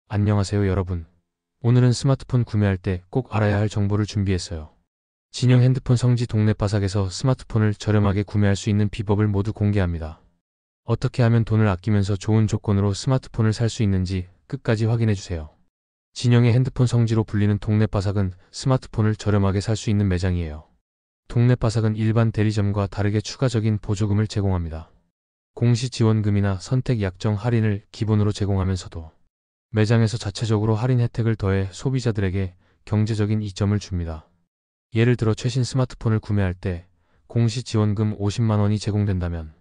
안녕하세요 여러분. 오늘은 스마트폰 구매할 때 꼭 알아야 할 정보를 준비했어요. 진영 핸드폰 성지 동네바삭에서 스마트폰을 저렴하게 구매할 수 있는 비법을 모두 공개합니다. 어떻게 하면 돈을 아끼면서 좋은 조건으로 스마트폰을 살 수 있는지 끝까지 확인해주세요. 진영의 핸드폰 성지로 불리는 동네바삭은 스마트폰을 저렴하게 살 수 있는 매장이에요. 동네바삭은 일반 대리점과 다르게 추가적인 보조금을 제공합니다. 공시 지원금이나 선택 약정 할인을 기본으로 제공하면서도 매장에서 자체적으로 할인 혜택을 더해 소비자들에게 경제적인 이점을 줍니다. 예를 들어 최신 스마트폰을 구매할 때 공시 지원금 50만 원이 제공된다면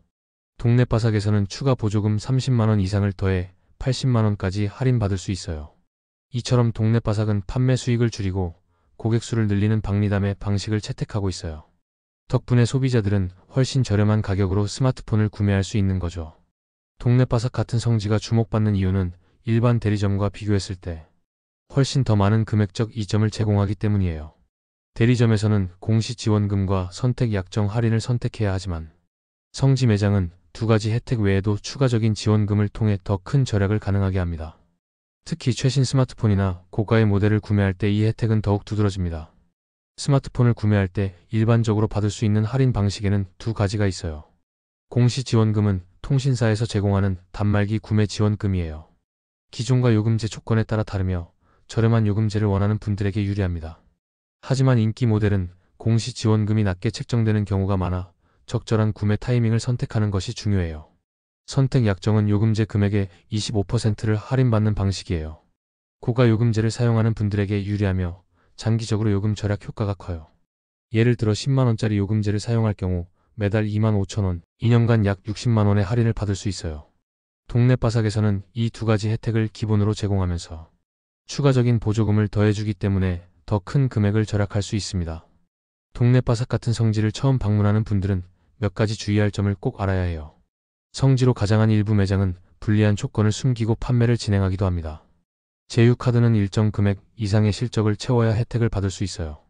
동네바삭에서는 추가 보조금 30만 원 이상을 더해 80만 원까지 할인받을 수 있어요. 이처럼 동네바삭은 판매 수익을 줄이고 고객 수를 늘리는 박리담의 방식을 채택하고 있어요. 덕분에 소비자들은 훨씬 저렴한 가격으로 스마트폰을 구매할 수 있는 거죠. 동네바삭 같은 성지가 주목받는 이유는 일반 대리점과 비교했을 때 훨씬 더 많은 금액적 이점을 제공하기 때문이에요. 대리점에서는 공시 지원금과 선택 약정 할인을 선택해야 하지만 성지 매장은 두 가지 혜택 외에도 추가적인 지원금을 통해 더 큰 절약을 가능하게 합니다. 특히 최신 스마트폰이나 고가의 모델을 구매할 때 이 혜택은 더욱 두드러집니다. 스마트폰을 구매할 때 일반적으로 받을 수 있는 할인 방식에는 두 가지가 있어요. 공시 지원금은 통신사에서 제공하는 단말기 구매 지원금이에요. 기존과 요금제 조건에 따라 다르며 저렴한 요금제를 원하는 분들에게 유리합니다. 하지만 인기 모델은 공시 지원금이 낮게 책정되는 경우가 많아 적절한 구매 타이밍을 선택하는 것이 중요해요. 선택 약정은 요금제 금액의 25%를 할인받는 방식이에요. 고가 요금제를 사용하는 분들에게 유리하며 장기적으로 요금 절약 효과가 커요. 예를 들어 10만원짜리 요금제를 사용할 경우 매달 25,000원, 2년간 약 60만원의 할인을 받을 수 있어요. 동네바삭에서는 이 두 가지 혜택을 기본으로 제공하면서 추가적인 보조금을 더해주기 때문에 더 큰 금액을 절약할 수 있습니다. 동네바삭 같은 성지를 처음 방문하는 분들은 몇 가지 주의할 점을 꼭 알아야 해요. 성지로 가장한 일부 매장은 불리한 조건을 숨기고 판매를 진행하기도 합니다. 제휴카드는 일정 금액 이상의 실적을 채워야 혜택을 받을 수 있어요.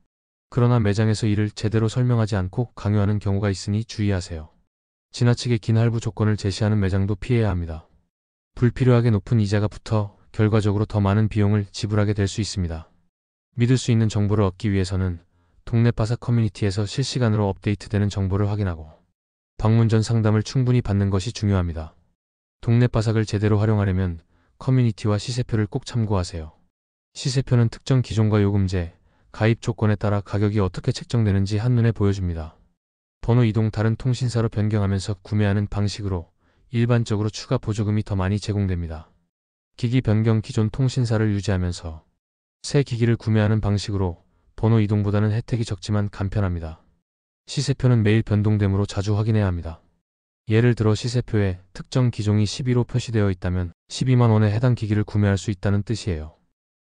그러나 매장에서 이를 제대로 설명하지 않고 강요하는 경우가 있으니 주의하세요. 지나치게 긴 할부 조건을 제시하는 매장도 피해야 합니다. 불필요하게 높은 이자가 붙어 결과적으로 더 많은 비용을 지불하게 될 수 있습니다. 믿을 수 있는 정보를 얻기 위해서는 동네바삭 커뮤니티에서 실시간으로 업데이트되는 정보를 확인하고 방문 전 상담을 충분히 받는 것이 중요합니다. 동네바삭을 제대로 활용하려면 커뮤니티와 시세표를 꼭 참고하세요. 시세표는 특정 기종과 요금제, 가입 조건에 따라 가격이 어떻게 책정되는지 한눈에 보여줍니다. 번호 이동 다른 통신사로 변경하면서 구매하는 방식으로 일반적으로 추가 보조금이 더 많이 제공됩니다. 기기 변경 기존 통신사를 유지하면서 새 기기를 구매하는 방식으로 번호 이동보다는 혜택이 적지만 간편합니다. 시세표는 매일 변동되므로 자주 확인해야 합니다. 예를 들어 시세표에 특정 기종이 11호 표시되어 있다면 12만원에 해당 기기를 구매할 수 있다는 뜻이에요.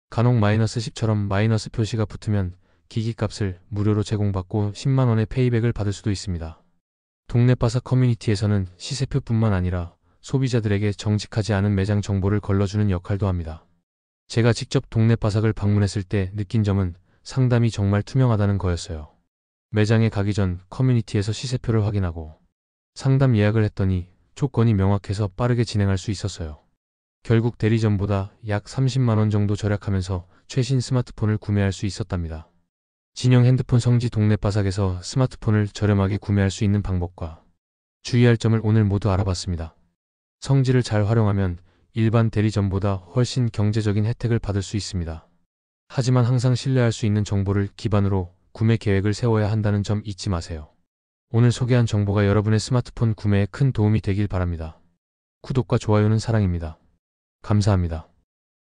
간혹 -10처럼 마이너스 표시가 붙으면 기기값을 무료로 제공받고 10만원의 페이백을 받을 수도 있습니다. 동네바삭 커뮤니티에서는 시세표뿐만 아니라 소비자들에게 정직하지 않은 매장 정보를 걸러주는 역할도 합니다. 제가 직접 동네바삭을 방문했을 때 느낀 점은 상담이 정말 투명하다는 거였어요. 매장에 가기 전 커뮤니티에서 시세표를 확인하고 상담 예약을 했더니 조건이 명확해서 빠르게 진행할 수 있었어요. 결국 대리점보다 약 30만원 정도 절약하면서 최신 스마트폰을 구매할 수 있었답니다. 진영 핸드폰 성지 동네바삭에서 스마트폰을 저렴하게 구매할 수 있는 방법과 주의할 점을 오늘 모두 알아봤습니다. 성지를 잘 활용하면 일반 대리점보다 훨씬 경제적인 혜택을 받을 수 있습니다. 하지만 항상 신뢰할 수 있는 정보를 기반으로 구매 계획을 세워야 한다는 점 잊지 마세요. 오늘 소개한 정보가 여러분의 스마트폰 구매에 큰 도움이 되길 바랍니다. 구독과 좋아요는 사랑입니다. 감사합니다.